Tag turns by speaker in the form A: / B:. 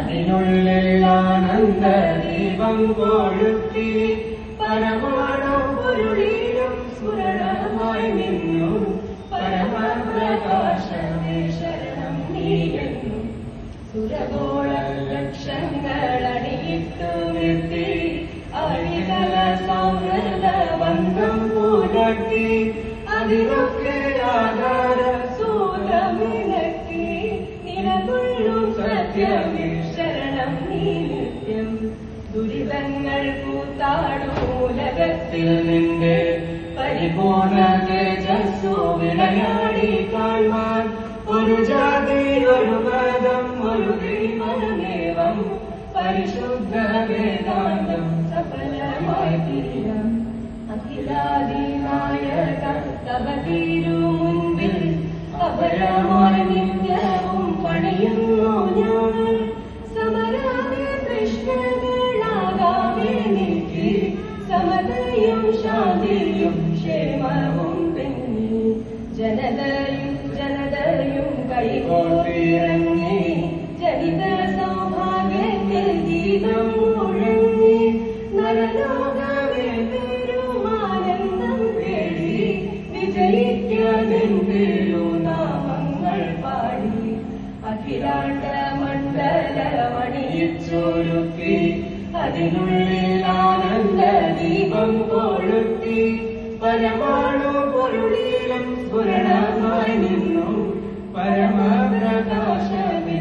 A: അതിനുള്ളിൽ ആനന്ദ ദീപം കൊളുത്തി പരമാണു പൊരുളിലും സ്ഫുരണമായി നിന്നു പരമപ്രകാശമേ ശരണം നീയെന്നു സുരഗോള ലക്ഷങ്ങളണിയിട്ടു നിർത്തി അരികല സൗഹൃദ ബന്ധം പുലർത്തി അതിനൊക്കെ ആധാര സൂത്രമിളക്കി നിലകൊള്ളും സത്യമേ ശരണം നീ നിത്യം ദുരിതങ്ങൾ കൂത്താടും ഉലകത്തിൽ നിന്റെ പരിപൂർണ തേജസ്സു വിളയാടി കാണാൻ ഒരു ജാതി ഒരു മതം ഒരു ദൈവമേവം പരിശുദ്ധ വേദാന്തം സഫലമായി തീരാം അഖിലാദിനായക തവ തീരു മുൻപിൽ അപരമായി നിത്യവും പണിയുന്നു ഞാൻ സമരാമേ പ്രശ്നങ്ങളാകാമേ നീക്കി സമതയും ശാന്തിയും ക്ഷേമവും പെണ്ണി ജനതയും കൈകോർത്തിറങ്ങി ജനിത സൗഭാഗ്യത്തിൽ ഗീതം മുഴങ്ങി നരലോകമേ പെരുമാനന്ദം തേടി വിജയിക്കാതിൻ തിരുനാമങ്ങൾ പാടി അഖിലാണ്ട മണ്ഡലമണിയിച്ചൊരുക്കി അതിനുള്ളിൽ ആനന്ദ ദീപം കൊളുത്തി പരമാണു പൊരുളിലും സ്ഫുരണമായി നിന്നു പരമപ്രകാശമേ